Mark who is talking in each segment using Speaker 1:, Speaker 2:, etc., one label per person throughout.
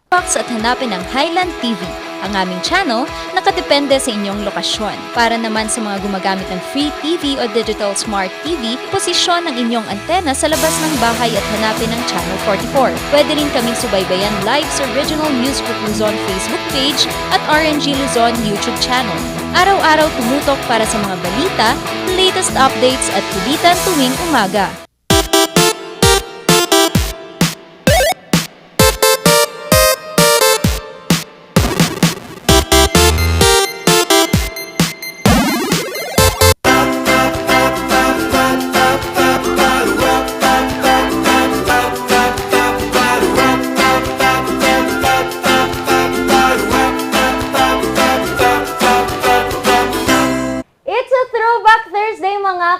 Speaker 1: Box at hanapin ang Highland TV, ang aming channel nakadepende sa inyong lokasyon. Para naman sa mga gumagamit ng free TV o digital smart TV, posisyon ang inyong antena sa labas ng bahay at hanapin ang Channel 44. Pwede rin kaming subaybayan live sa Original News Group Luzon Facebook page at RNG Luzon YouTube channel. Araw-araw tumutok para sa mga balita, latest updates at kulitan tuwing umaga.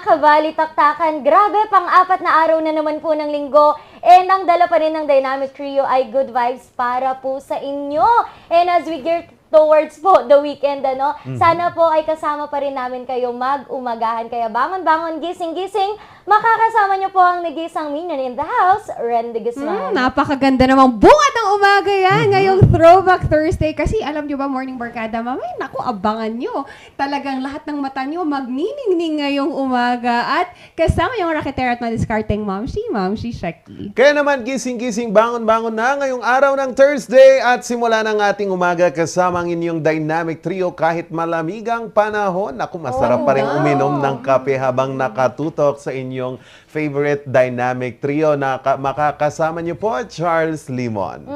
Speaker 2: Kabalitaktakan. Grabe, pang-apat na araw na naman po ng linggo. And ang dala pa rin ng Dynamic Trio ay good vibes para po sa inyo. And as we gear towards po the weekend, sana po ay kasama pa rin namin kayo mag-umagahan. Kaya bangon-bangon, gising-gising, makakasama niyo po ang nag-iisang minion in the house, Randy Guzman.
Speaker 3: Napakaganda namang bunga ng umaga yan ngayong Throwback Thursday. Kasi alam nyo ba, Morning Barkada, mamay, naku, abangan nyo. Talagang lahat ng mata nyo magniningning ngayong umaga. At kasama yung raketera at madiskarteng Mamshi Shaki.
Speaker 4: Kaya naman, gising-gising, bangon-bangon na ngayong araw ng Thursday at simula ng ating umaga kasama ang inyong Dynamic Trio kahit malamigang panahon. Naku, masarap pa rin uminom ng kape habang nakatutok sa inyong favorite Dynamic Trio na makakasama niyo po, Charles Limon.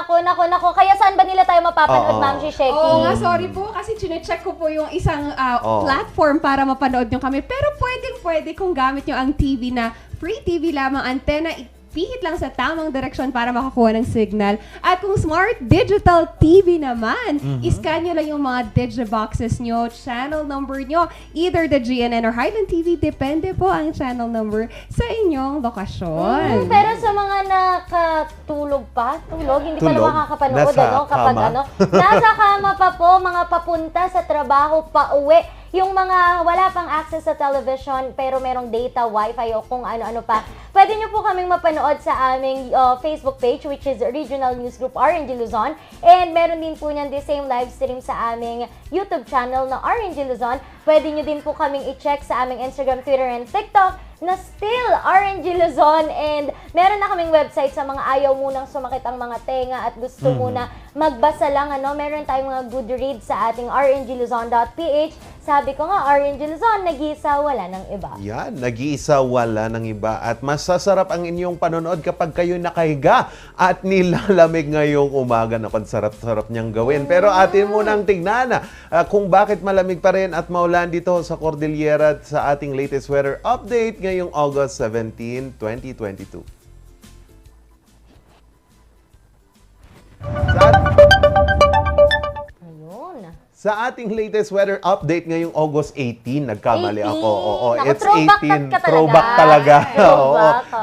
Speaker 2: Nako. Kaya saan ba nila tayo mapapanood, Ma'am Sheki?
Speaker 3: Oo nga, sorry po kasi chinecheck ko po yung isang platform para mapanood nyo kami. Pero pwede kung gamit nyo ang TV na free TV lamang, antena, pihit lang sa tamang direksyon para makakuha ng signal. At kung smart digital TV naman, iscan nyo lang yung mga digiboxes nyo, channel number nyo, either the GNN or Highland TV, depende po ang channel number sa inyong lokasyon.
Speaker 2: Pero sa mga nakatulog pa, hindi pa na makakapanood, kapag nasa kama pa po, mga papunta sa trabaho, pa uwi, yung mga wala pang access sa television pero merong data, wifi o kung ano-ano pa, pwede nyo po kaming mapanood sa aming Facebook page, which is Regional News Group RNG Luzon. And meron din po niyan the same live stream sa aming YouTube channel na RNG Luzon. Pwede nyo din po kaming i-check sa aming Instagram, Twitter, and TikTok na still RNG Luzon. And meron na kaming website sa mga ayaw munang sumakit ang mga tenga at gusto muna magbasa lang. Meron tayong mga good reads sa ating rngluzon.ph. Sabi ko nga, RNG Luzon, nag-iisa, wala ng iba.
Speaker 4: Yan, nag-iisa, wala ng iba. At masasarap ang inyong panonood kapag kayo nakahiga at nilalamig ngayong umaga. Naku, sarap-sarap niyang gawin. Pero atin munang tignan kung bakit malamig pa rin at maulan dito sa Cordillera sa ating latest weather update ngayong August 17, 2022. Sa ating latest weather update ngayong August 18, nagkamali ako. Oo, it's 18. Throwback talaga.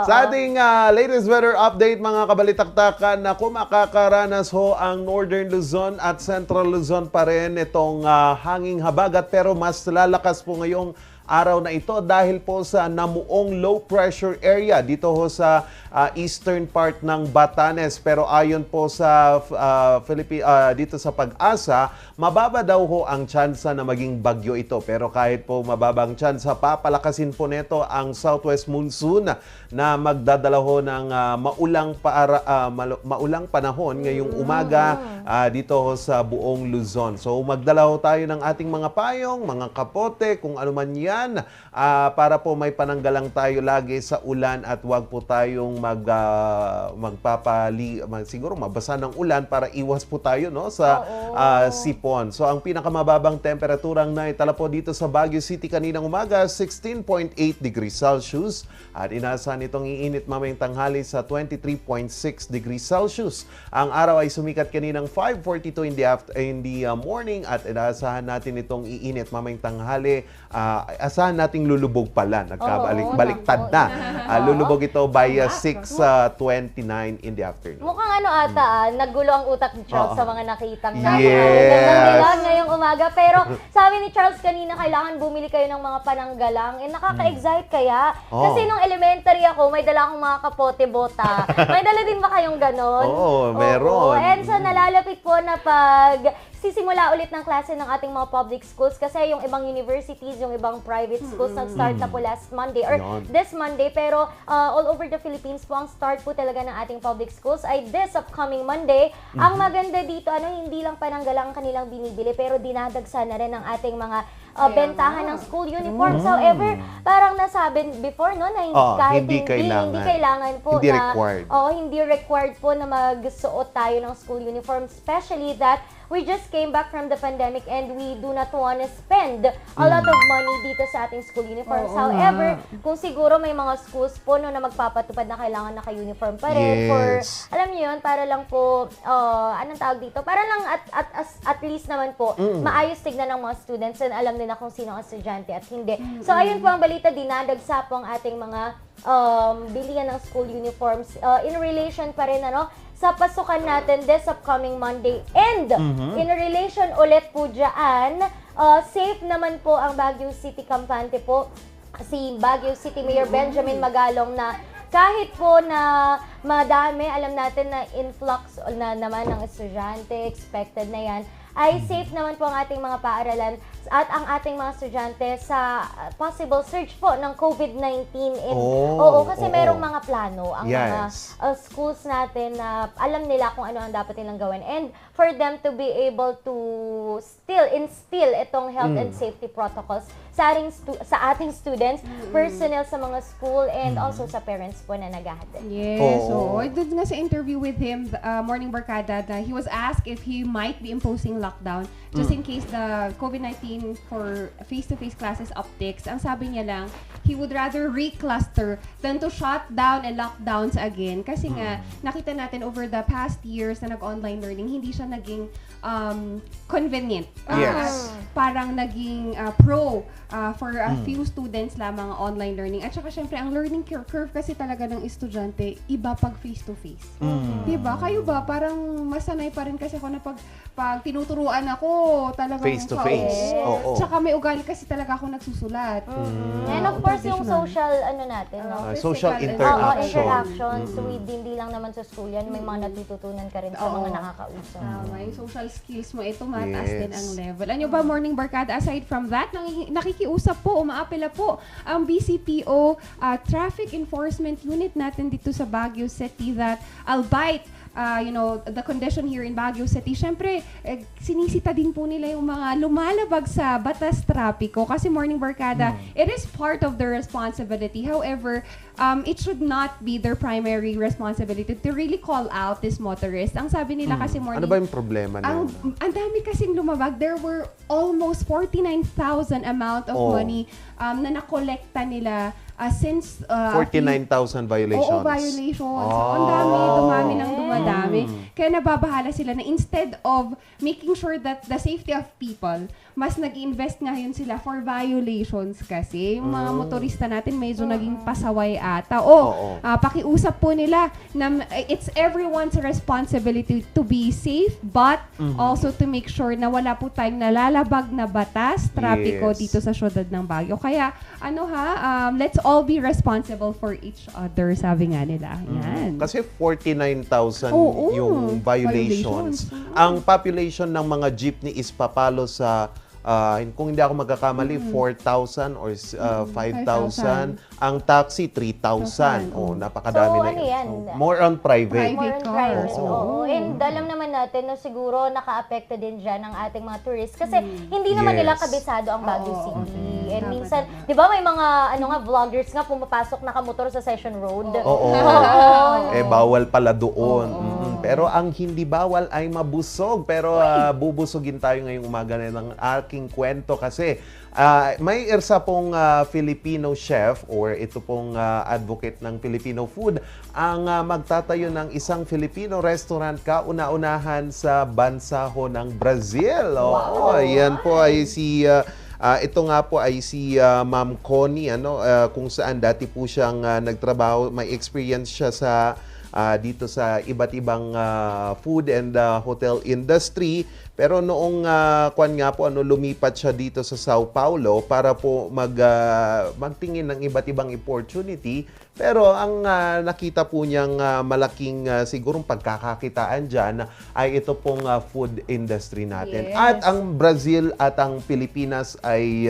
Speaker 4: Sa ating latest weather update, mga kabalitaktakan, na makakaranas ho ang Northern Luzon at Central Luzon pa rin itong hanging habagat, pero mas lalakas po ngayong araw na ito dahil po sa namuong low pressure area dito ho sa eastern part ng Batanes. Pero ayon po sa dito sa Pag-asa, mababa daw ho ang tsansa na maging bagyo ito. Pero kahit po mababang tsansa, papalakasin po nito ang southwest monsoon na magdadala ho ng maulang panahon ngayong umaga dito ho sa buong Luzon. So magdala ho tayo ng ating mga payong, mga kapote, kung ano man yan, para po may pananggalang tayo lagi sa ulan at wag po tayong siguro mabasa ng ulan para iwas po tayo sa sipon. So ang pinakamababang temperaturang naitala po dito sa Baguio City kaninang umaga, 16.8 degrees Celsius at inaasahan itong iinit mamayang tanghali sa 23.6 degrees Celsius. Ang araw ay sumikat kaninang 5:42 in the morning at inaasahan natin itong iinit mamayang tanghali asahan nating lulubog pala.
Speaker 2: Oo,
Speaker 4: Baliktad
Speaker 2: naku.
Speaker 4: na.
Speaker 2: Oo.
Speaker 4: Lulubog ito by 6:29 in the afternoon.
Speaker 2: Mukhang naggulo ang utak ni Charles sa mga nakitang
Speaker 4: Yes.
Speaker 2: gandang ngayong umaga. Pero sabi ni Charles kanina, kailangan bumili kayo ng mga pananggalang. Nakaka-excite kaya. Kasi nung elementary ako, may dala akong mga kapote-bota. May dala din ba kayong ganon?
Speaker 4: Oo, meron.
Speaker 2: And so nalalapit po na pag sisimula ulit ng klase ng ating mga public schools kasi yung ibang universities, yung ibang private schools nag-start na po last Monday or
Speaker 4: Yun.
Speaker 2: this Monday, pero all over the Philippines po ang start po talaga ng ating public schools ay this upcoming Monday. Ang maganda dito, hindi lang pananggalang kanilang binibili pero dinadagsa na rin ang ating mga bentahan ng school uniforms. However, parang nasabi before na kahit
Speaker 4: hindi
Speaker 2: kailangan po
Speaker 4: hindi
Speaker 2: na
Speaker 4: required.
Speaker 2: hindi required po na magsuot tayo ng school uniform, especially that we just came back from the pandemic and we do not want to spend a lot of money dito sa ating school uniforms. However, kung siguro may mga schools po na magpapatupad na kailangan naka-uniform pa rin for, alam niyo yun, para lang po, anong tawag dito? Para lang at least naman po, maayos tignan ng mga students and alam nila kung sino ang estudyante at hindi. So, ayun po ang balita, dinadagsa po ang ating mga bilihan ng school uniforms in relation pa rin, sa pasukan natin this upcoming Monday. And in relation ulit po dyan, safe naman po ang Baguio City kampante po. Si Baguio City Mayor Benjamin Magalong na kahit po na madami, alam natin na influx na naman ng estudyante, expected na yan, ay safe naman po ang ating mga paaralan at ang ating mga estudyante sa possible surge po ng COVID-19. Kasi merong mga plano ang mga schools natin na alam nila kung ano ang dapat nilang gawin. And for them to be able to still instill itong health and safety protocols sa ating students, personnel sa mga school, and also sa parents po na naghahatid.
Speaker 3: Yes. So, doon nga sa interview with him, Morning Barkada, he was asked if he might be imposing lockdown just in case the COVID-19 for face-to-face classes upticks. Ang sabi niya lang, he would rather recluster than to shut down and lockdowns again. Kasi nga, nakita natin over the past years na nag-online learning, hindi siya naging convenient. Parang naging pro for a few students lamang online learning. At saka syempre, ang learning curve kasi talaga ng estudyante, iba pag face-to-face. Diba? Kayo ba? Parang masanay pa rin kasi ako na pag tinuturuan ako, talagang
Speaker 4: face-to-face.
Speaker 3: Tsaka may ugali kasi talaga ako nagsusulat.
Speaker 2: And of course, yung social,
Speaker 4: social
Speaker 2: interactions. So, hindi lang naman sa school yan. May mga natututunan ka rin sa mga nakakausap.
Speaker 3: Yung social skills mo, tumataas din ang level. Ano ba, Morning Barkada, aside from that, nakikiusap po, umaapela po ang BCPO Traffic Enforcement Unit natin dito sa Baguio City that albeit the condition here in Baguio City, syempre, sinisita din po nila yung mga lumalabag sa batas trapiko kasi Morning Barkada, it is part of their responsibility. However, it should not be their primary responsibility to really call out this motorist. Ang sabi nila kasi Morning...
Speaker 4: Ano ba yung problema na?
Speaker 3: Ang dami kasing lumabag. There were almost 49,000 amount of money na nakolekta nila since
Speaker 4: 49,000 violations.
Speaker 3: Violations. Ang dami, dumami ng dumadami. Kaya nababahala sila na instead of making sure that the safety of people, mas nag-invest ngayon sila for violations kasi. Yung mga motorista natin medyo naging pasaway ata. Pakiusap po nila na it's everyone's responsibility to be safe but also to make sure na wala po tayong nalalabag na batas, trapiko dito sa syudad ng Baguio. Kaya let's all be responsible for each other, sabi nga nila. Yan.
Speaker 4: Kasi 49,000 yung violations. Ang population ng mga jeepney is papalo sa kung hindi ako magkakamali, 4,000 or 5,000. Ang taxi, 3,000. Napakadami na
Speaker 2: yan.
Speaker 4: More on private.
Speaker 2: More on private. And alam naman natin na siguro naka-apekto din dyan ang ating mga tourists kasi hindi naman nila kabisado ang Baguio City. And minsan, di ba may mga vloggers nga pumapasok nakamotor sa Session Road?
Speaker 4: Bawal pala doon. Pero ang hindi bawal ay mabusog. Pero bubusugin tayo ngayong umaga na ng aking kwento kasi may isa pong Filipino chef or ito pong advocate ng Filipino food ang magtatayo ng isang Filipino restaurant kauna-unahan sa bansa ng Brazil. Yan po ay si Ito nga po ay si Ma'am Connie, kung saan dati po siyang nagtrabaho, may experience siya sa dito sa iba't ibang food and hotel industry. Pero noong lumipat siya dito sa Sao Paulo para po magtingin ng iba't ibang opportunity. Pero ang nakita po niyang malaking sigurong pagkakakitaan dyan ay ito pong food industry natin.
Speaker 3: Yes.
Speaker 4: At ang Brazil at ang Pilipinas ay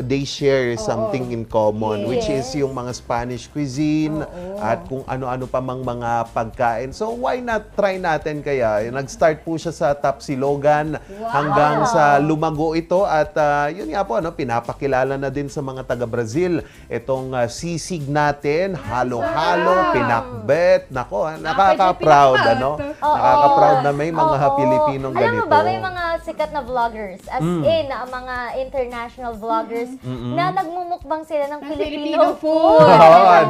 Speaker 4: they share something in common, which is yung mga Spanish cuisine at kung ano-ano pa mang mga pagkain. So why not try natin kaya? Nag-start po siya sa Tapsilogan hanggang sa lumago ito at yun nga po, pinapakilala na din sa mga taga-Brazil itong sisig natin, halo-halo, pinakbet. Nako, nakaka-proud, nakaka-proud na may mga Pilipinong ganito.
Speaker 2: Alam mo ba, may mga sikat na vloggers, as in, mga international vloggers, na nagmumukbang sila ng Filipino food.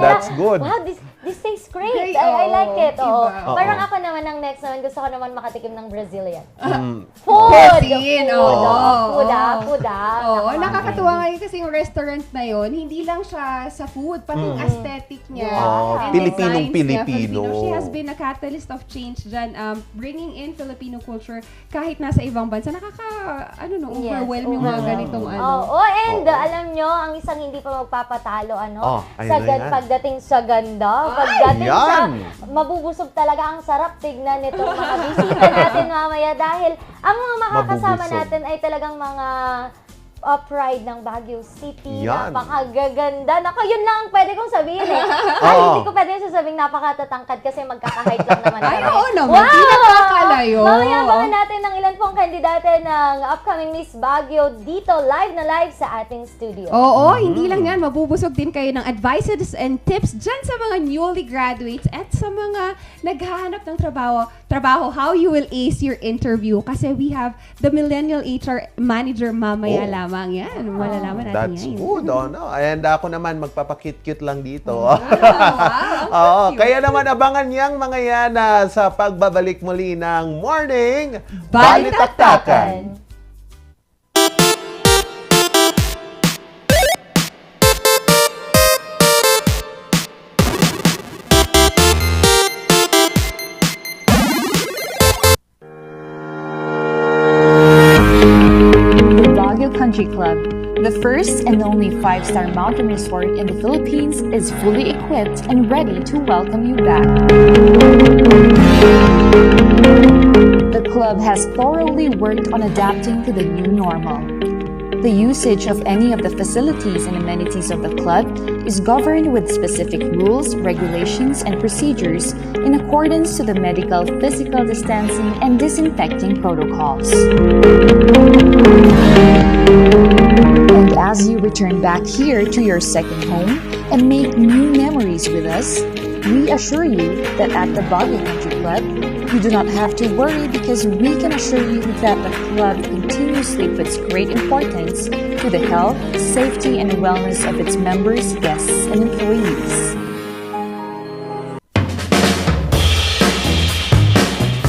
Speaker 4: That's good.
Speaker 2: Wow, this tastes great.
Speaker 3: Great,
Speaker 2: I like it.
Speaker 3: iba.
Speaker 2: Parang ako naman, ang next naman, gusto ko naman makatikim ng Brazilian.
Speaker 3: Food!
Speaker 2: Food.
Speaker 3: Oo, nakakatuwa ngayon kasi yung restaurant na yon, hindi lang siya sa food, pati yung aesthetic niya. And
Speaker 4: Pilipinong
Speaker 3: designs niya,
Speaker 4: Pilipino.
Speaker 3: She has been a catalyst of change dyan, bringing in Filipino culture kahit nasa ibang bansa. Overwhelm yung mga ganitong
Speaker 2: alam nyo, ang isang hindi pa magpapatalo, pagdating sa ganda, mabubusog talaga, ang sarap tignan nitong mga bisita natin mamaya dahil ang mga makakasama natin ay talagang mga pride ng Baguio City.
Speaker 4: Yan.
Speaker 2: Napakagaganda. Nako, yun lang ang pwede kong sabihin hindi ko pwede sasabihin napakatatangkad kasi magkaka-height lang naman.
Speaker 3: Ay, oo naman. Di nakakalayo.
Speaker 2: Mamaya abangan natin ng ilan pong kandidate ng upcoming Miss Baguio dito live sa ating studio.
Speaker 3: Oo, hindi lang yan. Mabubusog din kayo ng advices and tips dyan sa mga newly graduates at sa mga naghahanap ng trabaho, how you will ace your interview. Kasi we have the Millennial HR Manager mamaya lamang yan. Malalaman natin
Speaker 4: That's
Speaker 3: yan.
Speaker 4: good, And ako naman, magpapakit-cute lang dito.
Speaker 3: Wow,
Speaker 4: Kaya naman abangan niyang mga yan sa pagbabalik muli ng Morning
Speaker 3: Balitaktakan.
Speaker 1: Baguio Country Club, the first and only 5-star mountain resort in the Philippines, is fully equipped and ready to welcome you back. The club has thoroughly worked on adapting to the new normal. The usage of any of the facilities and amenities of the club is governed with specific rules, regulations, and procedures in accordance to the medical, physical distancing, and disinfecting protocols. And as you return back here to your second home and make new memories with us, we assure you that at the Baguio Country Club, you do not have to worry because we can assure you that the club continuously puts great importance to the health, safety, and wellness of its members, guests, and employees.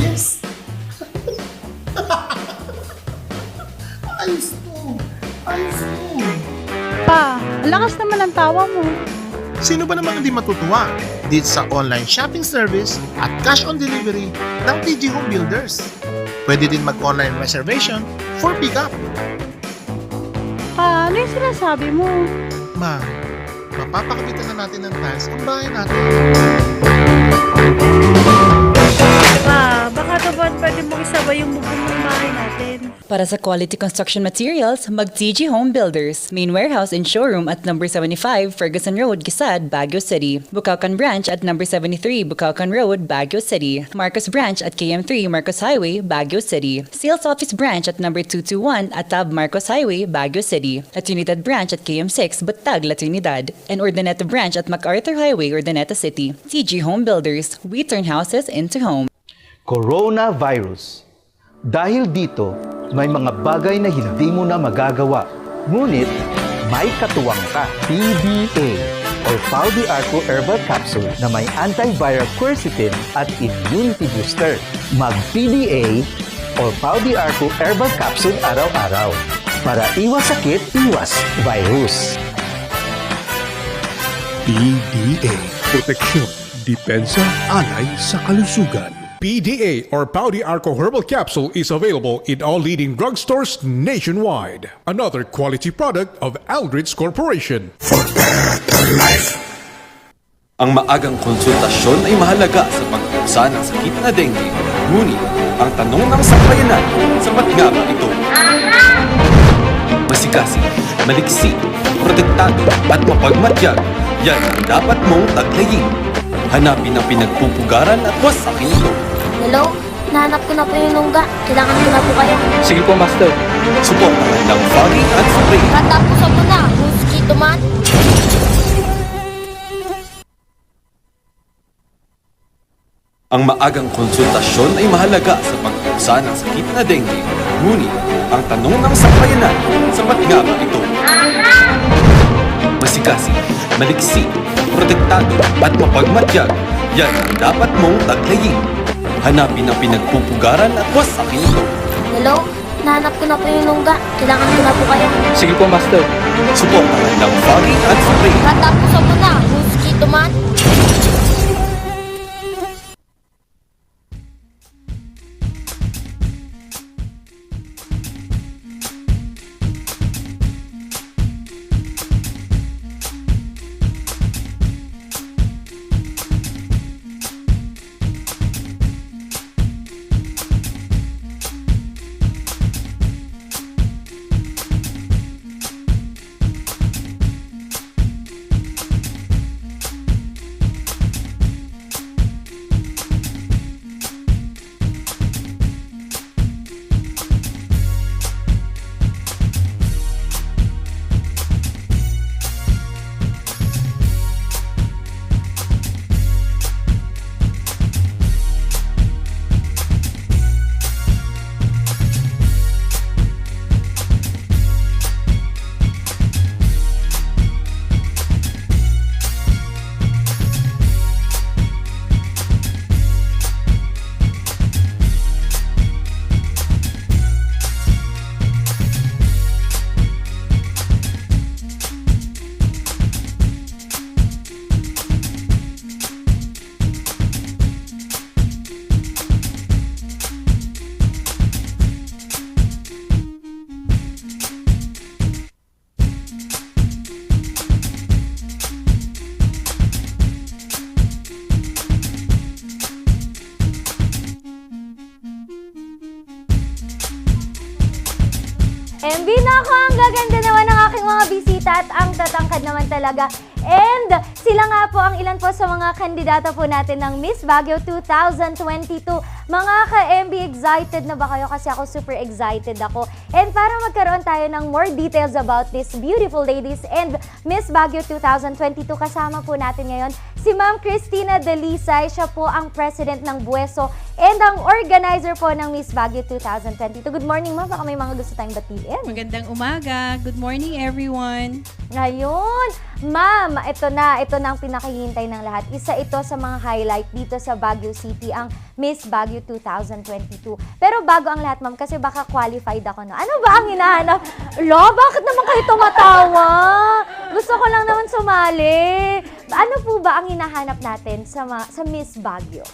Speaker 5: Yes! Ayos to! Ayos to!
Speaker 6: Pa, ang lakas naman ang tawa mo.
Speaker 5: Sino ba namang hindi matutuwa dito sa online shopping service at cash on delivery ng TG Home Builders? Pwede din mag-online reservation for pickup.
Speaker 6: Pa, ano yung sinasabi mo?
Speaker 5: Ma, mapapakapitan na natin ng tiles ang bahay natin.
Speaker 6: Pa, baka naman pwede mo isabay yung bubong ng bahay natin.
Speaker 7: Para sa quality construction materials, mag-TG Home Builders. Main warehouse and showroom at number 75 Ferguson Road, Gisad, Baguio City. Bucaucan Branch at number 73 Bucaucan Road, Baguio City. Marcos Branch at KM3 Marcos Highway, Baguio City. Sales Office Branch at number 221 Atab Marcos Highway, Baguio City. La Trinidad Branch at KM6 Batag, La Trinidad. And Urdaneta Branch at MacArthur Highway, Urdaneta City. TG Home Builders. We turn houses into homes.
Speaker 8: Coronavirus. Dahil dito, may mga bagay na hindi mo na magagawa. Ngunit, may katuwang ka. PDA or Pau de Arco Herbal Capsule na may antiviral quercetin at immunity booster. Mag-PDA or Pau de Arco Herbal Capsule araw-araw. Para iwas sakit, iwas virus.
Speaker 9: PDA. Proteksyon, depensa, alay sa kalusugan. PDA or Paudi Arco Herbal Capsule is available in all leading drugstores nationwide. Another quality product of Aldrich Corporation.
Speaker 10: Ang maagang konsultasyon ay mahalaga sa pagkusa ng sakit na dengue. Ngunit, ang tanong ng sambayanan, sapat nga ba ito? Masikasi, maliksi, protektado at mapagmatyag, yan ang dapat mong taglayin. Hanapin ang pinagpupugaran at wasakin ito.
Speaker 11: Hello? Nahanap ko na po yung lungga. Kailangan ko na po kayo.
Speaker 10: Sige po, Master. Suportahan ng fogging at spray.
Speaker 11: Katapusan mo na, mosquito man.
Speaker 10: Ang maagang konsultasyon ay mahalaga sa pagkusa ng sakit na dengue. Ngunit, ang tanong ng sambayanan, sapat nga ba ito? Masikasi, maliksi, protektado at mapagmatyag, yan ang dapat mong taglayin. Hanapin ang pinagpupugaran at wasakin ito.
Speaker 11: Hello? Nahanap ko na po yung lungga. Kailangan ko na po kayo.
Speaker 10: Sige po, Master. Suportahan ng fogging at spray.
Speaker 11: Katapusan mo na, mosquito man.
Speaker 2: MB, nako, ang gaganda naman ng aking mga bisita at ang tatangkad naman talaga. And sila nga po ang ilan po sa mga kandidato po natin ng Miss Baguio 2022. Mga ka-MB, excited na ba kayo? Kasi ako super excited ako. And para magkaroon tayo ng more details about these beautiful ladies and Miss Baguio 2022, kasama po natin ngayon si Ma'am Cristina Dalisay. Siya po ang president ng Bueso and ang organizer po ng Miss Baguio 2022. Good morning, ma'am. Baka may mga gusto tayong batiin.
Speaker 12: Magandang umaga. Good morning, everyone.
Speaker 2: Ngayon, ma'am, ito na ang pinakahihintay ng lahat. Isa ito sa mga highlight dito sa Baguio City, ang Miss Baguio 2022. Pero bago ang lahat, ma'am, kasi baka qualified ako na. Ano ba ang hinahanap? Lo, bakit naman kayo tumatawa? Gusto ko lang naman sumali. Ano po ba ang hinahanap natin sa Miss Baguio?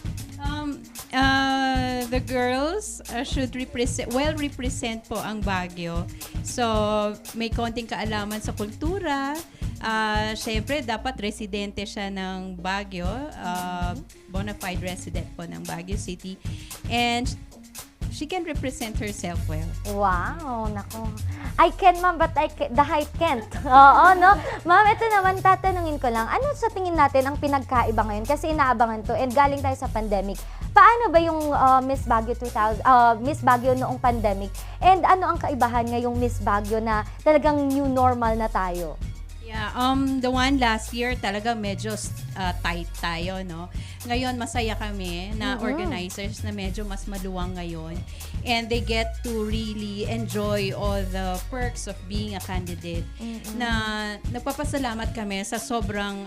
Speaker 12: The girls should represent po ang Baguio. So, may konting kaalaman sa kultura. Syempre, dapat residente siya ng Baguio. Bona fide resident po ng Baguio City. And she can represent herself well.
Speaker 2: Wow, nako. I can, ma'am, but the height can't. Oo, no? Ma'am, ito naman, tatanungin ko lang, ano sa tingin natin ang pinagkaiba ngayon? Kasi inaabangan to and galing tayo sa pandemic. Paano ba yung Miss Baguio noong pandemic? And ano ang kaibahan ngayong Miss Baguio na talagang new normal na tayo?
Speaker 12: Yeah, the one last year talaga medyo tight tayo, no? Ngayon masaya kami na organizers na medyo mas maluwang ngayon, and they get to really enjoy all the perks of being a candidate. Na nagpapasalamat kami sa sobrang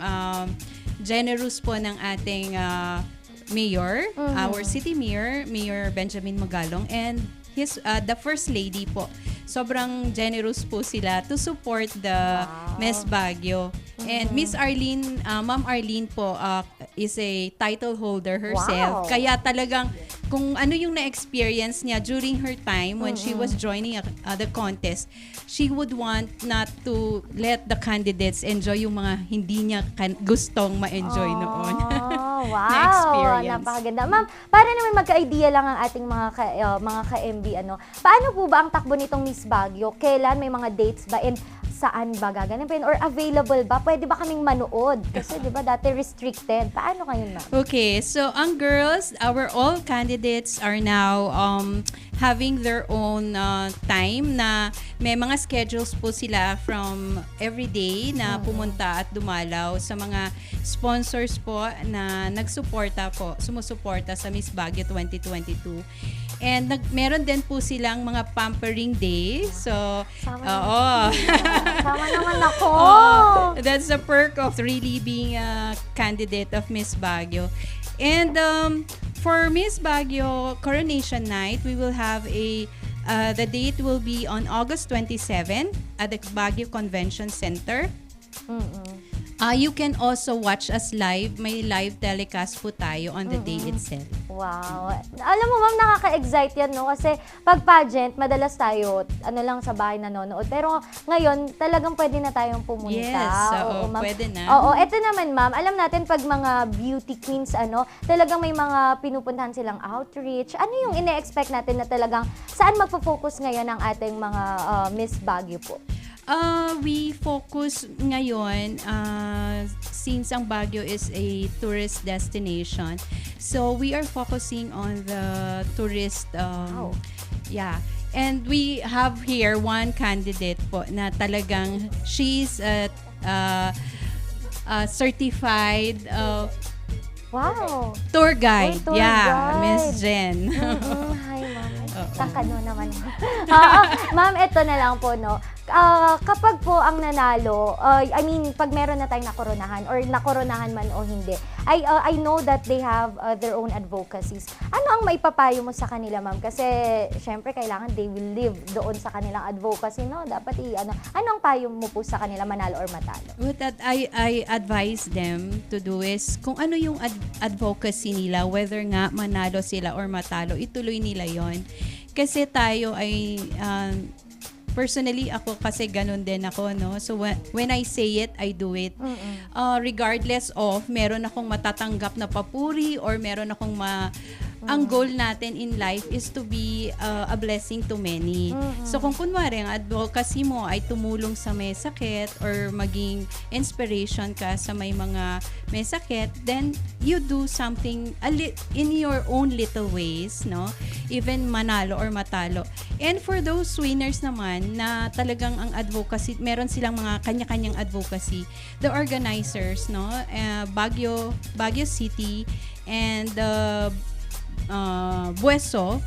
Speaker 12: generous po ng ating mayor, our city mayor, Mayor Benjamin Magalong, and the first lady po sobrang generous po sila to support the Miss Baguio. And Miss Arlene, Ma'am Arlene po is a title holder herself.
Speaker 2: Wow.
Speaker 12: Kaya talagang kung ano yung na-experience niya during her time when she was joining the contest, she would want not to let the candidates enjoy yung mga hindi niya gustong ma-enjoy noon.
Speaker 2: Wow,
Speaker 12: na experience.
Speaker 2: napakaganda. Ma'am, para naman magka-idea lang ang ating mga ka-MB, paano po ba ang takbo nitong Miss Baguio? Kailan, may mga dates ba? And saan ba gaganapin? Or available ba? Pwede ba kaming manood? Kasi di ba dati restricted. Paano ngayon, ma'am?
Speaker 12: Okay, so ang girls, all candidates are now having their own time na may mga schedules po sila from every day na pumunta at dumalaw sa mga sponsors po na sumusuporta sa Miss Baguio 2022. And meron din po silang mga pampering day. So,
Speaker 2: Sama naman ako.
Speaker 12: That's the perk of really being a candidate of Miss Baguio. And for Miss Baguio Coronation Night, we will have the date will be on August 27 at the Baguio Convention Center. You can also watch us live. May live telecast po tayo on the day itself.
Speaker 2: Wow. Alam mo, ma'am, nakaka-excite yan, no? Kasi pag pageant, madalas tayo, lang sa bahay nanonood. Pero ngayon, talagang pwede na tayong pumunta.
Speaker 12: Yes,
Speaker 2: Oo, ma'am.
Speaker 12: pwede na.
Speaker 2: Oo, eto naman, ma'am. Alam natin, pag mga beauty queens, talagang may mga pinupuntahan silang outreach. Ano yung ine-expect natin na talagang saan magpo-focus ngayon ang ating mga Miss Baguio po?
Speaker 12: We focus ngayon, since ang Baguio is a tourist destination, so we are focusing on the tourist, yeah. And we have here one candidate po na talagang she's a certified
Speaker 2: wow,
Speaker 12: tour guide.
Speaker 2: Tour
Speaker 12: Yeah,
Speaker 2: guide.
Speaker 12: Miss Jen.
Speaker 2: Hi, ma'am. Kakano naman. Ma'am, ito na lang po, no? Kapag po ang nanalo, pag meron na tayong nakoronahan or nakoronahan man o hindi, I know that they have their own advocacies. Ano ang maipapayo mo sa kanila, ma'am? Kasi, syempre, kailangan they will live doon sa kanilang advocacy, no? Dapat ano ang payo mo po sa kanila, manalo or matalo?
Speaker 12: What that I advise them to do is, kung ano yung advocacy nila, whether nga manalo sila or matalo, ituloy nila yon. Kasi tayo ay personally, ako kasi ganun din ako, no? So, when I say it, I do it. Regardless of, meron akong matatanggap na papuri or meron akong ang goal natin in life is to be a blessing to many. So, kung kunwari, ang advocacy mo ay tumulong sa may sakit or maging inspiration ka sa may mga may sakit, then you do something in your own little ways, no? Even manalo or matalo. And for those winners naman na talagang ang advocacy, meron silang mga kanya-kanyang advocacy, the organizers, no? Baguio City and Bueso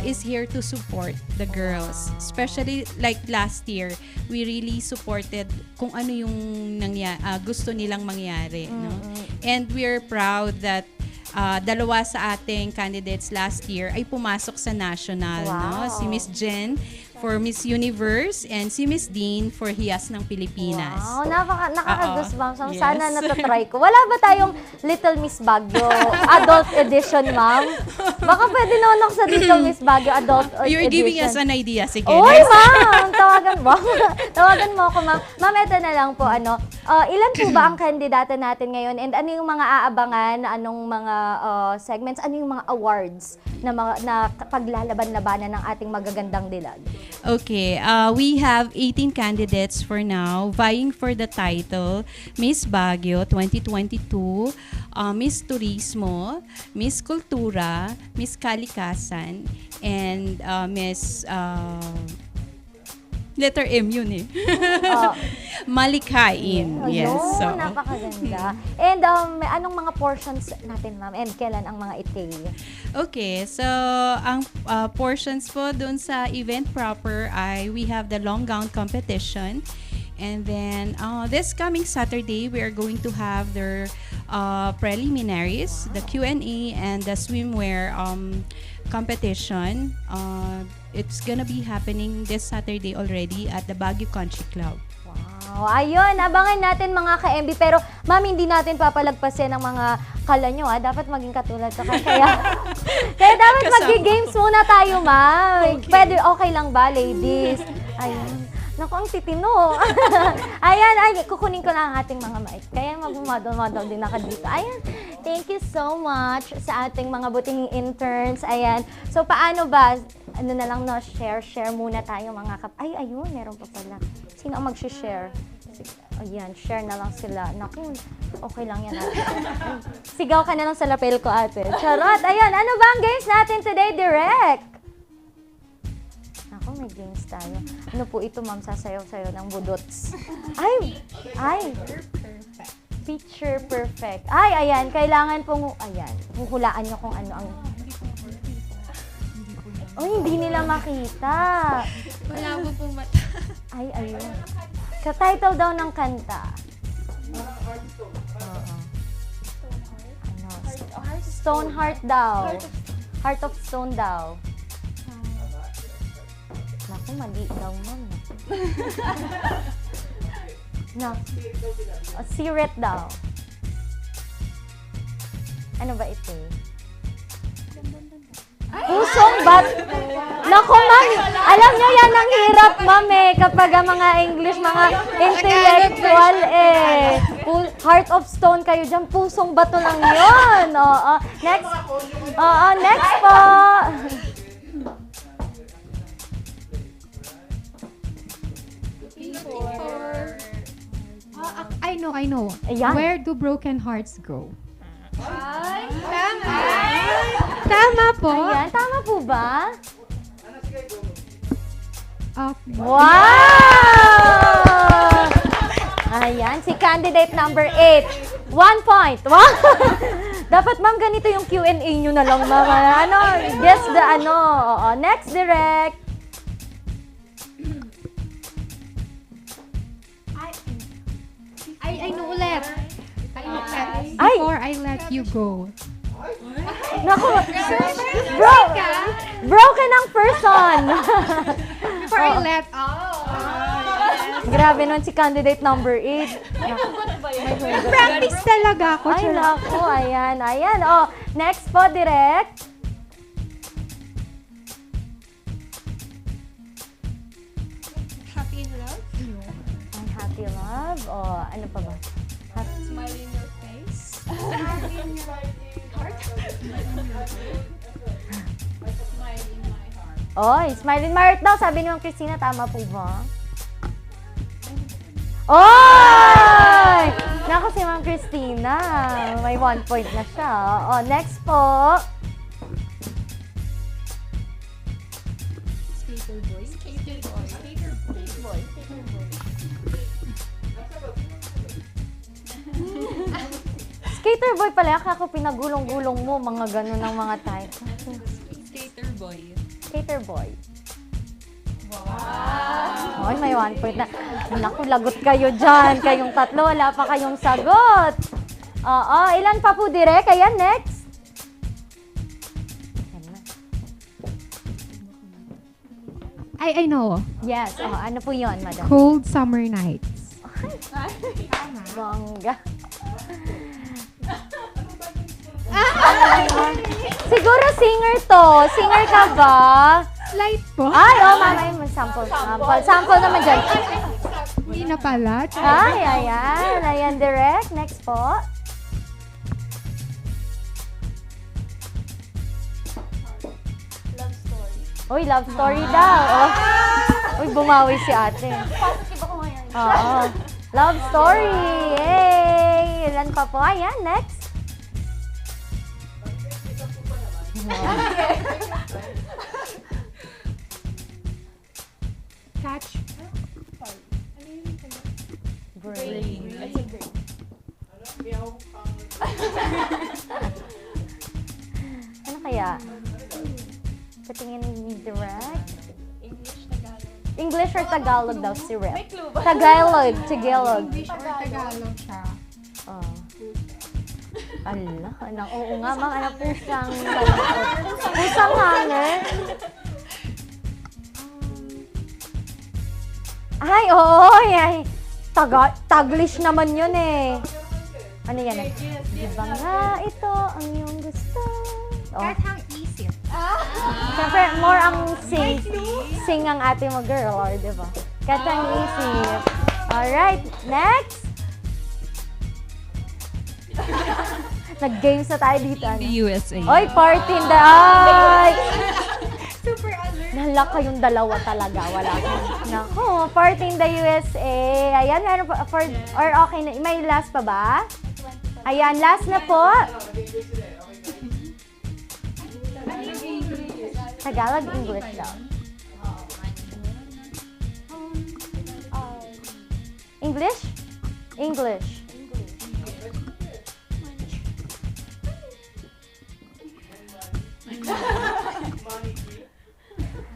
Speaker 12: is here to support the girls. Especially like last year, we really supported kung ano yung gusto nilang mangyari. No? And we're proud that dalawa sa ating candidates last year ay pumasok sa national. No? Si Miss Jen for Miss Universe and si Miss Dean for Hiyas ng Pilipinas.
Speaker 2: Wow, nakaka-goosebumps.
Speaker 12: Yes.
Speaker 2: Sana natatry ko. Wala ba tayong Little Miss Baguio Adult Edition, ma'am? Baka pwede naman ako sa Little Miss Baguio Adult Edition.
Speaker 12: You're giving us an idea. Sige.
Speaker 2: Oy, ma'am! Tawagan mo. Tawagan mo ako, ma'am. Ma'am, ito na lang po. Ilan po ba ang kandidata natin ngayon? And ano yung mga aabangan? Anong mga segments? Ano yung mga awards na paglalaban-labanan ng ating magagandang dilag?
Speaker 12: Okay, we have 18 candidates for now vying for the title Miss Baguio 2022, Miss Turismo, Miss Kultura, Miss Kalikasan, and Miss letter M yun eh. Malikhain. Yes. So.
Speaker 2: Napakaganda. And anong mga portions natin, ma'am? And kailan ang mga ite?
Speaker 12: Okay, so ang portions po dun sa event proper ay we have the long gown competition. And then this coming Saturday, we are going to have their preliminaries, the Q&A, and the swimwear competition. It's gonna be happening this Saturday already at the Baguio Country Club.
Speaker 2: Wow, ayun, abangan natin mga ka-MB. Pero, ma'am, hindi natin papalagpasin ang mga kala nyo, Dapat maging katulad ka. Kaya dapat mag-games muna tayo, ma'am.
Speaker 12: Okay.
Speaker 2: Pwede, okay lang ba, ladies? Ayun. Naku, ang titino. Ayan, kukunin ko lang ang ating mga mic. Kaya mag-model din ako dito. Ayan, thank you so much sa ating mga buting interns. Ayan. So, paano ba? Ano na lang, no? Share muna tayo mga ayun, meron pa pala. Sino ang mag-share? Ayan, share na lang sila. Naku, okay lang yan. Sigaw ka na lang sa lapel ko, ate. Charot! Ayan, ano ba ang games natin today, Direk? Naku, may games tayo. Ano po ito, ma'am? Sasayaw-sayaw ng budots. Ay! Picture perfect. Ay, ayan. Kailangan pong, huhulaan nyo kung ano ang... hindi nila makita.
Speaker 3: Wala mo pong mata.
Speaker 2: Ay, ayun. Ka-title daw ng kanta. Stone Heart daw. Heart of Stone daw. Naku, mali daw, ma'am. Siret daw. Ano ba ito? Pusong bat. Naku, ma'am. Alam nyo yan ang hirap, ma'am, kapag ang mga English, mga intellectual, Heart of Stone kayo dyan, pusong bato lang yun. Next. Next po.
Speaker 3: I know.
Speaker 2: Ayan.
Speaker 3: Where do broken hearts go? Tama po.
Speaker 2: Ayan, tama po ba? Wow! Ayan, si candidate number 8. 1 point. Wow! Dapat, ma'am, ganito yung Q&A nyo na lang, ma'am. Guess the next, direct.
Speaker 3: I know ulit. Before I let you go.
Speaker 2: Naku, broken ang person.
Speaker 3: Before I let...
Speaker 2: Grabe nun si candidate number 8.
Speaker 3: Practice talaga ako.
Speaker 2: Ay, naku, ayan. Next po, direct.
Speaker 3: Happy in love?
Speaker 2: Ay, happy love. Ano pa ba?
Speaker 3: Smile in your face.
Speaker 2: Smile in my heart daw. Sabi ni Ma'am Christina, tama po ba? Oy! Naku, si Ma'am Christina. May 1 point na siya. Next po. Skater boy pala. Ako pinagulong-gulong mo. Mga ganun ang mga type.
Speaker 12: Skater boy.
Speaker 2: Skater boy. Wow! May 1 point na. Naku, lagot kayo dyan. Kayong tatlo, wala pa kayong sagot. Ilan pa po, direk? Ayan, next.
Speaker 3: I know.
Speaker 2: Yes. Ano po yun, madam?
Speaker 3: Cold summer nights.
Speaker 2: Bongga. Siguro singer to. Singer ka ba?
Speaker 3: Light po.
Speaker 2: Ay, mama, sample. Sample naman dyan.
Speaker 3: Hindi na pala.
Speaker 2: Ay, ayan. Ayan, direct. Next po. Uy, love story daw. Uy, bumawi si ate. Positive ako ngayon. Love story. Yay! Ilan pa po? Ayan, next.
Speaker 3: Catch.
Speaker 2: Brain. Ano kaya? Patingin ni direct. English or Tagalog daw si Rep? Tagalog.
Speaker 3: English or Tagalog siya.
Speaker 2: Ala, oo nga, mga pusang pusang hangin. Ay, oo, ay. Taglish naman yun eh. Ano yan eh? Di ba nga ito ang iyong gusto? Oh.
Speaker 3: isip.
Speaker 2: Siyempre, more ang sing ang ate mo, girl, or di ba? Katang isip. Alright, next. Nag-games na tayo dito. Ano?
Speaker 12: USA.
Speaker 2: Oy, party in the... Ay!
Speaker 3: Super alert.
Speaker 2: Nahala kayong dalawa talaga. Wala kang... Naku, party in the USA. Ayan, meron pa... or okay na. May last pa ba? Ayan, last na po. Tagalog, English daw. English? English.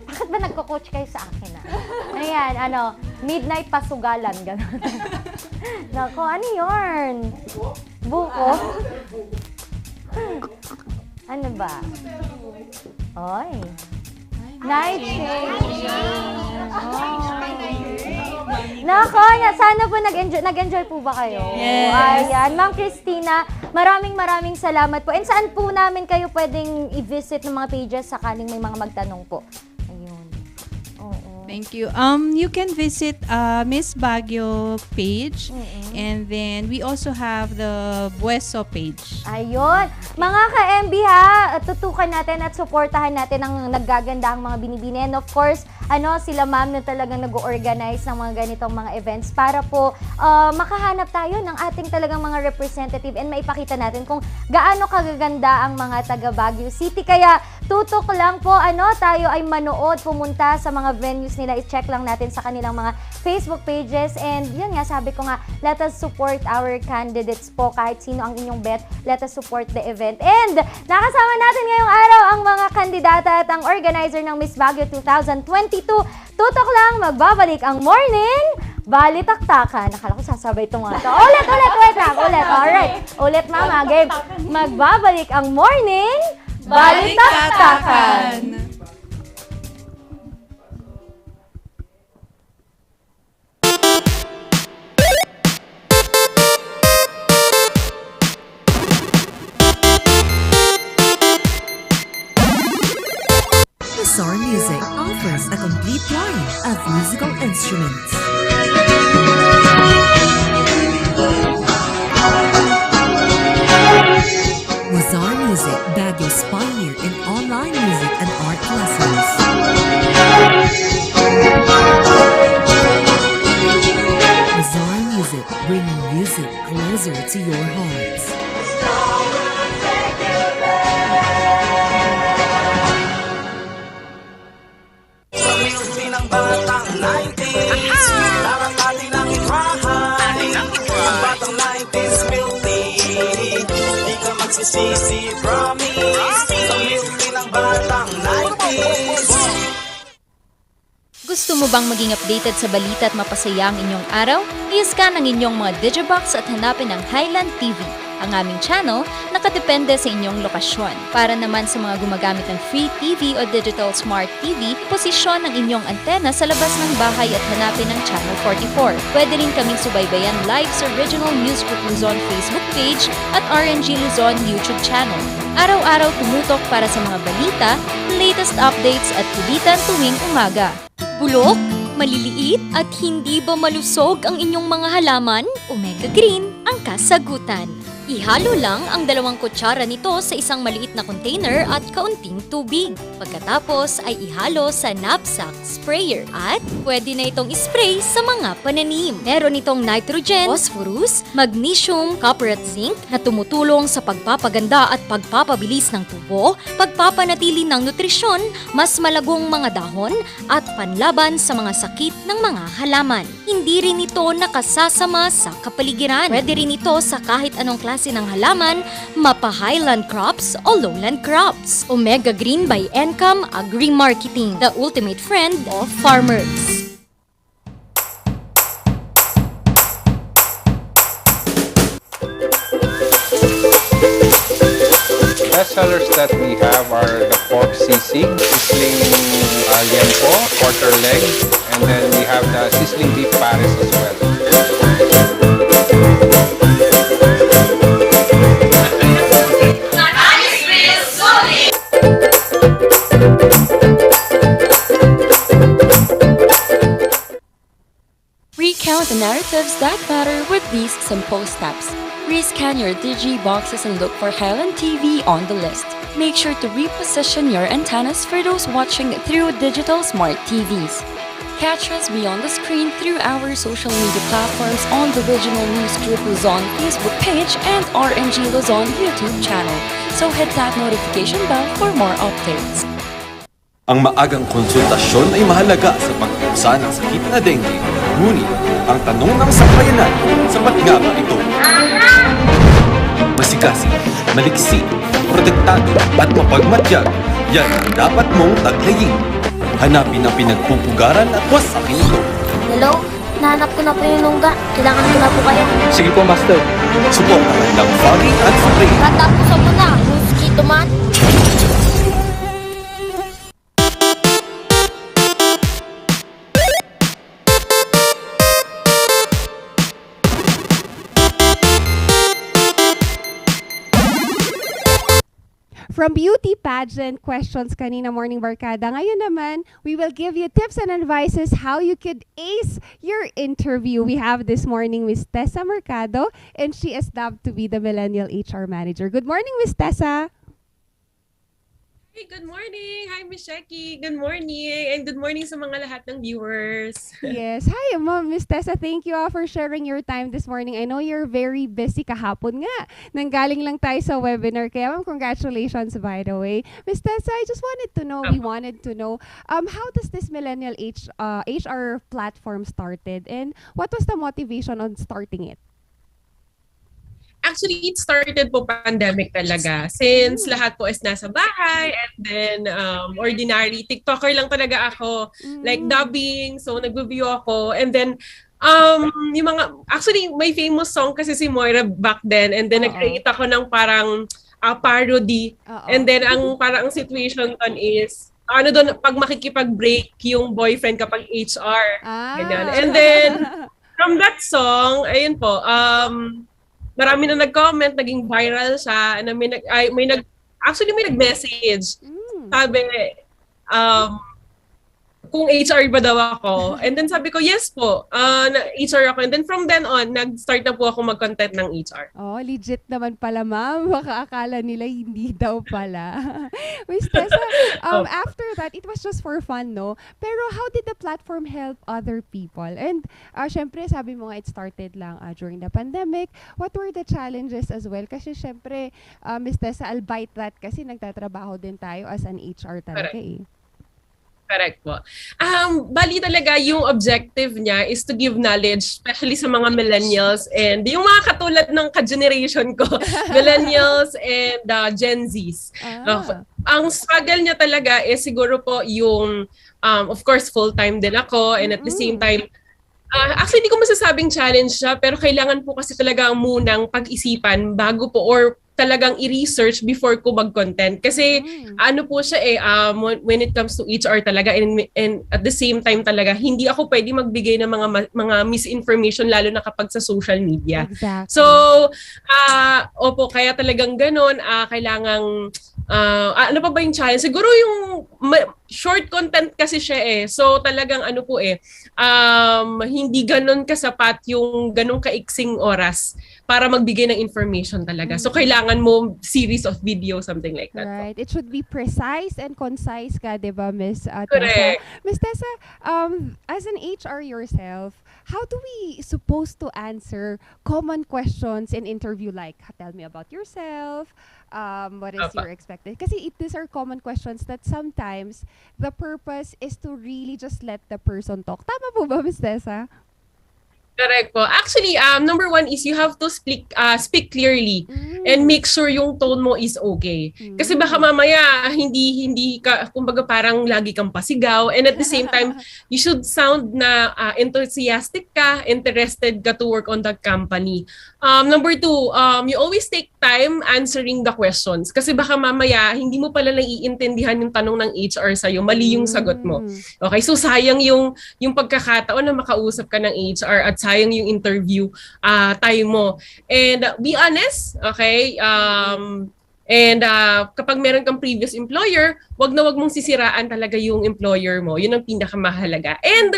Speaker 2: Bakit ba nagko-coach kayo sa akin Ayan, midnight pasugalan, gano'n. Nako, ano yun? Buko? Ano ba? Oy. Night shade. Nako, sana po nag-enjoy po ba kayo?
Speaker 12: Yes.
Speaker 2: Ayan, Ma'am Christina, maraming salamat po. And saan po namin kayo pwedeng i-visit ng mga pages sakaling may mga magtanong po? Ayun. Oo.
Speaker 12: Thank you. You can visit Miss Baguio page, and then we also have the Bueso page.
Speaker 2: Ayun. Mga ka-MB ha, tutukan natin at suportahan natin ang naggagandahang mga binibini. And of course, sila ma'am na talagang nag-organize ng mga ganitong mga events para po makahanap tayo ng ating talagang mga representative and maipakita natin kung gaano kagaganda ang mga taga Baguio City. Kaya tutok lang po, tayo ay manood, pumunta sa mga venues nila, i-check lang natin sa kanilang mga Facebook pages. And yun nga, sabi ko nga, let us support our candidates po, kahit sino ang inyong bet, let us support the event. And nakasama natin ngayong araw ang mga kandidata at ang organizer ng Miss Baguio 2022. Tutok lang, magbabalik ang morning balitaktakan. Nakala ko sasabay itong mga ito. Ulit lang. Alright. Ulit mama, game. Magbabalik ang morning balitaktakan.
Speaker 13: Bizarre Music offers a complete line of musical instruments. Bizarre Music, Baguio's pioneer in online music and art lessons. Bizarre Music, bringing music closer to your hearts.
Speaker 14: Batang 90s, parang natin ang itrahan. Ang batang 90s guilty, di ka magsisisi, promise. Sa guilty ng batang 90s.
Speaker 1: Gusto mo bang maging updated sa balita at mapasaya ang inyong araw? I-scan ang inyong mga Digibox at hanapin ang Highland TV. Ang aming channel, nakadepende sa inyong lokasyon. Para naman sa mga gumagamit ng free TV o digital smart TV, posisyon ang inyong antena sa labas ng bahay at hanapin ang Channel 44. Pwede rin kaming subaybayan live sa Original News Group Luzon Facebook page at RNG Luzon YouTube channel. Araw-araw tumutok para sa mga balita, latest updates at kulitan tuwing umaga. Bulok, maliliit at hindi ba malusog ang inyong mga halaman? Omega Green ang kasagutan. Ihalo lang ang 2 kutsara nito sa isang maliit na container at kaunting tubig. Pagkatapos ay ihalo sa knapsack sprayer at pwede na itong ispray sa mga pananim. Meron itong nitrogen, phosphorus, magnesium, copper at zinc na tumutulong sa pagpapaganda at pagpapabilis ng tubo, pagpapanatili ng nutrisyon, mas malagong mga dahon at panlaban sa mga sakit ng mga halaman. Hindi rin ito nakasasama sa kapaligiran. Pwede rin ito sa kahit anong klase ng halaman, mapa highland crops o lowland crops. Omega Green by Encam Agri-Marketing, the ultimate friend of farmers.
Speaker 15: bestsellers that we have are the pork sisig, sizzling liempo, quarter leg, and then we have the sizzling beef pares as well.
Speaker 16: Recount the narratives that matter with these simple steps. Rescan your Digi boxes and look for Highland TV on the list. Make sure to reposition your antennas for those watching through digital smart TVs. Catch us beyond the screen through our social media platforms on the Regional News Group Luzon Facebook page and RNG Luzon YouTube channel. So hit that notification bell for more updates.
Speaker 10: Ang maagang konsultasyon ay mahalaga sa pag-usa ng sakit na dengue. Ngunit, ang tanong ng sambayanan, sapat nga ba ito? Masikasi, maliksi, protektado at mapagmatyag, yan ang dapat mong taglayin. Hanapin ang pinagpupugaran at wasakin ito.
Speaker 11: Hello? Nahanap ko na po yung lungga. Kailangan ko na po kayo.
Speaker 10: Sige po, Master. Suportahan ng Foggy at Spray.
Speaker 11: Katapusan mo na, mosquito man.
Speaker 3: From beauty pageant questions kanina Morning Barkada, ngayon naman, we will give you tips and advices how you could ace your interview. We have this morning Miss Tessa Mercado, and she is dubbed to be the Millennial HR Manager. Good morning, Miss Tessa.
Speaker 17: Hey, good morning! Hi, Miss Shecky! Good morning! And good morning sa mga lahat ng viewers.
Speaker 3: Yes. Hi, Ma'am Miss Tessa. Thank you for sharing your time this morning. I know you're very busy kahapon nga. Nanggaling lang tayo sa webinar. Kaya, Ma'am, congratulations by the way. Miss Tessa, I just wanted to know, we wanted to know, how does this Millennial HR platform started? And what was the motivation on starting it?
Speaker 17: Actually, it started po pandemic talaga. Since lahat po is nasa bahay and then ordinary TikToker lang talaga ako. Like dubbing, so nag-review ako. And then, yung mga, actually, may famous song kasi si Moira back then. And then nag-create ako ng parang parody. And then, ang parang situation doon is, ano doon, pag makikipag-break yung boyfriend kapag HR. Ganyan. And then, from that song, ayun po, marami na nag-comment, naging viral siya, na may nag-message. Sabi, kung HR ba daw ako. And then sabi ko, yes po, HR ako. And then from then on, nag-start na po ako mag-content ng HR.
Speaker 3: Oh, legit naman pala, ma'am. Baka akala nila hindi daw pala. Miss Tessa, after that, it was just for fun, no? Pero how did the platform help other people? And syempre, sabi mo nga, it started lang during the pandemic. What were the challenges as well? Kasi syempre, Miss Tessa, albeit that kasi nagtatrabaho din tayo as an HR talaga eh.
Speaker 17: Correct po. Bali talaga yung objective niya is to give knowledge, especially sa mga millennials and yung mga katulad ng ka-generation ko, millennials and Gen Zs. Ang struggle niya talaga is siguro po yung, of course, full-time din ako and at the same time, actually, hindi ko masasabing challenge siya, pero kailangan po kasi talaga munang pag-isipan bago po or talagang i-research before ko mag-content. Kasi ano po siya when it comes to HR talaga and at the same time talaga, hindi ako pwede magbigay ng mga misinformation lalo na kapag sa social media.
Speaker 3: Exactly.
Speaker 17: So, opo, kaya talagang ganun, kailangang ano pa ba yung challenge? Siguro yung short content kasi siya So talagang ano po hindi ganun kasapat yung ganung kaiksing oras para magbigay ng information talaga. So kailangan mo series of video, something like that.
Speaker 3: Right. It should be precise and concise ka, di ba, Miss Tessa?
Speaker 17: Correct.
Speaker 3: Miss Tessa, as an HR yourself, how do we supposed to answer common questions in interview like, tell me about yourself, what is your expected? Kasi these are common questions that sometimes the purpose is to really just let the person talk. Tama po ba, Miss Tessa?
Speaker 17: Correct po. Actually, number one is you have to speak clearly and make sure yung tone mo is okay. Kasi baka mamaya hindi ka, kumbaga parang lagi kang pasigaw, and at the same time, you should sound na enthusiastic ka, interested ka to work on that company. Number two, you always take time answering the questions. Kasi baka mamaya, hindi mo pala naiintindihan yung tanong ng HR sa'yo, mali yung sagot mo. Okay, so sayang yung pagkakataon na makausap ka ng HR at sayang yung interview time mo. And be honest, okay? And kapag meron kang previous employer, wag mong sisiraan talaga yung employer mo. Yun ang pinakamahalaga. And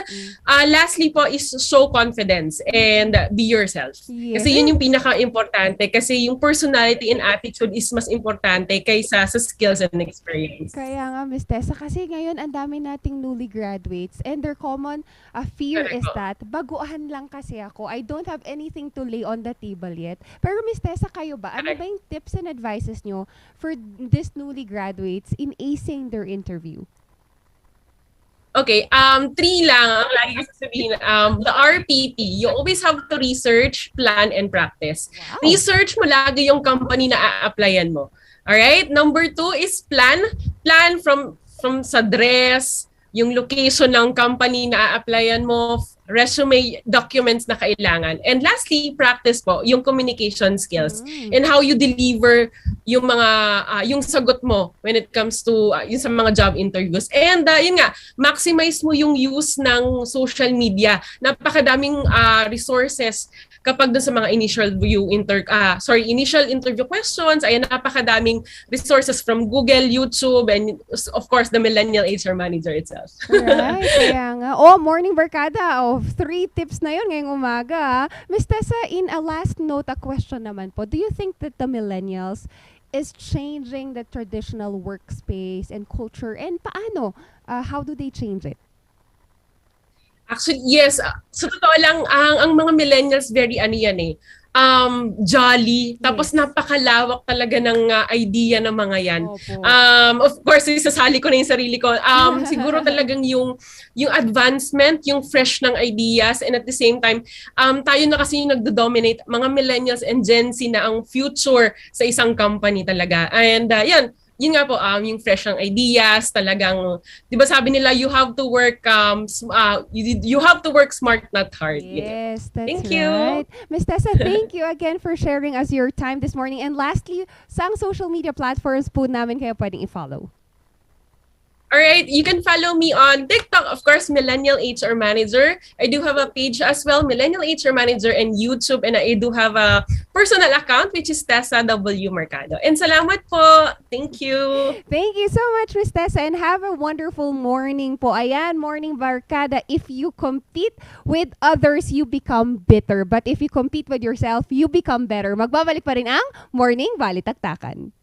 Speaker 17: lastly po is show confidence and be yourself.
Speaker 3: Yes.
Speaker 17: Kasi yun yung pinaka-importante. Kasi yung personality and attitude is mas importante kaysa sa skills and experience.
Speaker 3: Kaya nga, Miss Tessa, kasi ngayon ang dami nating newly graduates and their common fear is that baguhan lang kasi ako. I don't have anything to lay on the table yet. Pero Miss Tessa, kayo ba? Ano ba yung tips and advices nyo for this newly graduates in acing their interview?
Speaker 17: Okay, 3 lang ang lagi ko sasabihin. The RPT, you always have to research, plan, and practice. Wow. Research mo lagi yung company na a-applyan mo. Alright? Number 2 is plan. Plan from sa dress, yung location ng company na a-applyan mo, resume, documents na kailangan. And lastly, practice po yung communication skills and how you deliver yung mga yung sagot mo when it comes to yung sa mga job interviews. And yun nga, maximize mo yung use ng social media. Napakadaming resources kapag dun sa mga initial interview questions. Ayan, napakadaming resources from Google, YouTube, and of course the Millennial HR Manager itself.
Speaker 3: Right, kaya nga. Morning barkada. 3 tips na yun ngayong umaga. Miss Tessa, in a last note, a question naman po. Do you think that the millennials is changing the traditional workspace and culture? And paano? How do they change it?
Speaker 17: Actually, yes. Sa totoo lang, ang mga millennials very jolly. Tapos napakalawak talaga ng idea ng mga yan. Of course, isasali ko na yung sarili ko. Siguro talagang yung advancement, yung fresh ng ideas, and at the same time, tayo na kasi yung nagdo-dominate, mga millennials and Gen Z na ang future sa isang company talaga. And yun nga po, yung fresh ng ideas, talagang, di ba sabi nila, you have to work smart, not hard.
Speaker 3: Yes, that's
Speaker 17: thank
Speaker 3: right.
Speaker 17: you.
Speaker 3: Miss Tessa, thank you again for sharing us your time this morning. And lastly, saang social media platforms po namin kayo pwedeng i-follow?
Speaker 17: Alright, you can follow me on TikTok, of course, Millennial HR Manager. I do have a page as well, Millennial HR Manager, and YouTube, and I do have a personal account, which is Tessa W. Mercado. And salamat po. Thank you.
Speaker 3: Thank you so much, Miss Tessa, and have a wonderful morning po. Ayan, Morning Barkada. If you compete with others, you become bitter. But if you compete with yourself, you become better. Magbabalik pa rin ang Morning Balitaktakan.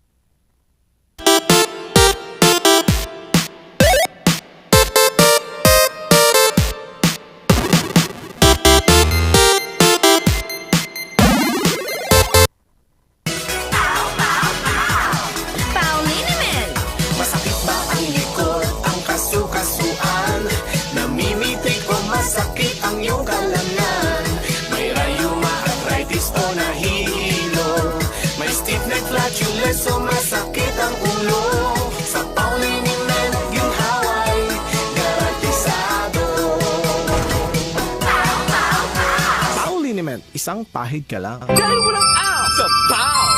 Speaker 14: So masakit ang ulo sa Pauliniment yung haway garantisado. Pauliniment, isang pahid ka lang. Dahil walang out sa PAO.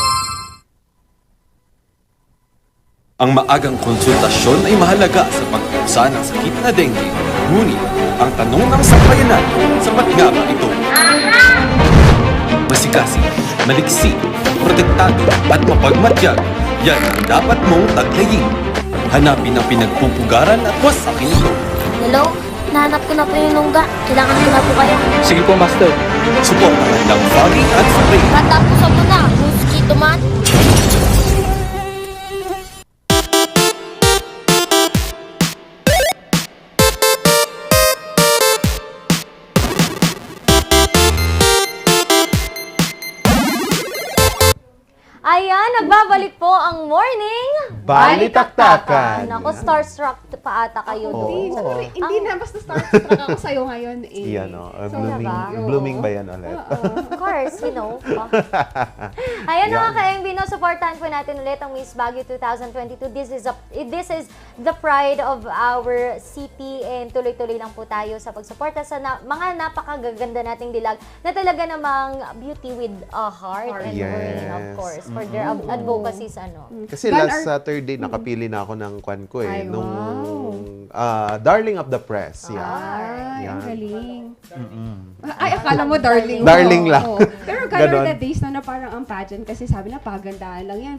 Speaker 10: Ang maagang konsultasyon ay mahalaga sa pagkusa ng sakit na dengue. Ngunit, ang tanong ng sambayanan, sapat nga ba ito? Masikasi, maliksi, protektado at mapagmatyag, yan ang dapat mong taglayin. Hanapin ang pinagpupugaran at wasakin ito.
Speaker 11: Hello? Nahanap ko na po yung nungga. Kailangan ko na po kayo.
Speaker 10: Sige po, Master. Suportahan ng fogging at spray.
Speaker 11: Katapusan mo na, mosquito man.
Speaker 2: Ayan, nagbabalik po ang Morning
Speaker 4: Balitaktakan.
Speaker 2: Ako, starstruck pa ata kayo doon.
Speaker 3: Hindi na, basta starstruck ako sa'yo ngayon eh.
Speaker 4: Yan, blooming ba yan ulit?
Speaker 2: Of course, you know. Ayan mga ka-MB, no, supportahan po natin ulit ang Miss Baguio 2022. This is the pride of our city and tuloy-tuloy lang po tayo sa pagsuporta sa mga napakagaganda nating dilag na talaga namang beauty with a heart and brain, of course, for their advocacies.
Speaker 4: Kasi last Saturday, nakapili na ako ng kwan ko nung Darling of the Press.
Speaker 3: Ang galing. Ay, akala mo darling.
Speaker 4: Darling lang.
Speaker 3: Pero gano'n na days na parang ang pageant kasi sabi na pagandaan lang yan,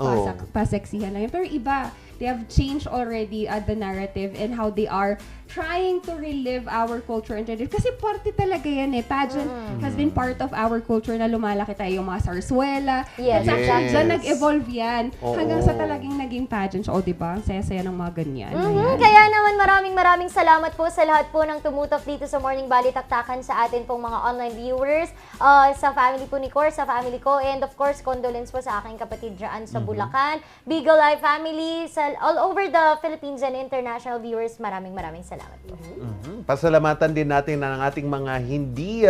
Speaker 3: paseksihan lang yan. Pero iba, they have changed already the narrative and how they are trying to relive our culture and tradition. Kasi parte talaga yan eh. Pageant has been part of our culture na lumalaki tayo yung mga sarsuela.
Speaker 2: Yes.
Speaker 3: Diyan nag-evolve yan. Hanggang sa talagang naging pageant. O, diba? Ang saya-saya ng mga ganyan.
Speaker 2: Kaya naman maraming salamat po sa lahat po ng tumutok dito sa Morning Balitaktakan sa atin pong mga online viewers, sa family po ni Cor, sa family ko, and of course, condolence po sa aking kapatid dyan sa Bulacan, Bigo Live family, sa all over the Philippines and international viewers, maraming salamat po.
Speaker 4: Pasalamatan din natin ang ating mga hindi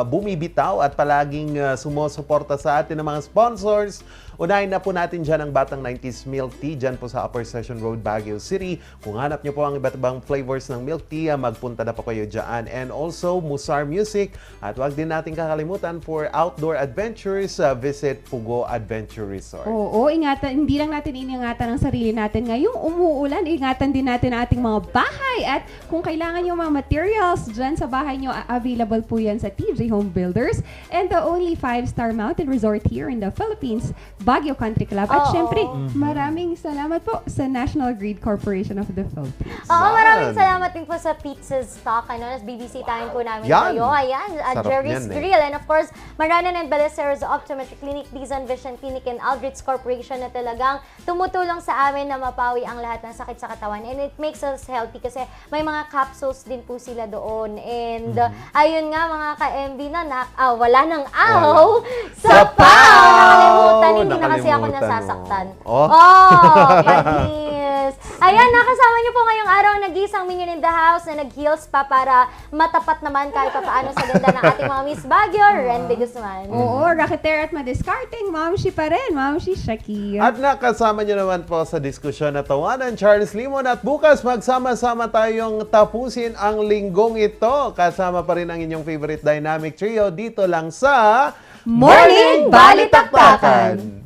Speaker 4: bumibitaw at palaging sumusuporta sa atin ng mga sponsors. Unahin na po natin dyan ang Batang 90s Milk Tea dyan po sa Upper Session Road, Baguio City. Kung hanap nyo po ang iba't ibang flavors ng milk tea, magpunta na po kayo dyan. And also, Musar Music. At wag din natin kakalimutan for outdoor adventures, visit Pugo Adventure Resort.
Speaker 3: Oo, ingatan. Hindi lang natin iningatan ang sarili natin. Ngayong umuulan, ingatan din natin ang ating mga bahay. At kung kailangan yung mga materials dyan sa bahay nyo, available po yan sa TJ Home Builders. And the only 5-star mountain resort here in the Philippines, Baguio Country Club. At syempre, maraming salamat po sa National Grid Corporation of the Philippines.
Speaker 2: Maraming salamat din po sa Pizza Stock. Bibisitahin po namin kayo. Ayan, Jerry's Grill. And of course, Maranan and Ballesteros Optometry Clinic, Dizon Vision Clinic, and Aldrich Corporation na talagang tumutulong sa amin na mapawi ang lahat ng sakit sa katawan. And it makes us healthy kasi may mga capsules din po sila doon. And ayun nga mga ka-MB na wala nang ahaw sa pao! Nakalimutan, hindi na kasi ako nasasaktan. Panis! Ayan, nakasama niyo po ngayong araw nag-isang minion in the house na nag-heels pa para matapat naman kahit paano sa ganda ng ating mga Miss Baguio, Rendy Guzman.
Speaker 3: Oo, racketeer at madiscarding, Mamshi pa rin, Mamshi Shaki.
Speaker 4: At nakasama niyo naman po sa diskusyon na tawanan, Charles Limon. At bukas, magsama-sama tayong tapusin ang linggong ito. Kasama pa rin ang inyong favorite dynamic trio dito lang sa
Speaker 2: Morning Balitaktakan!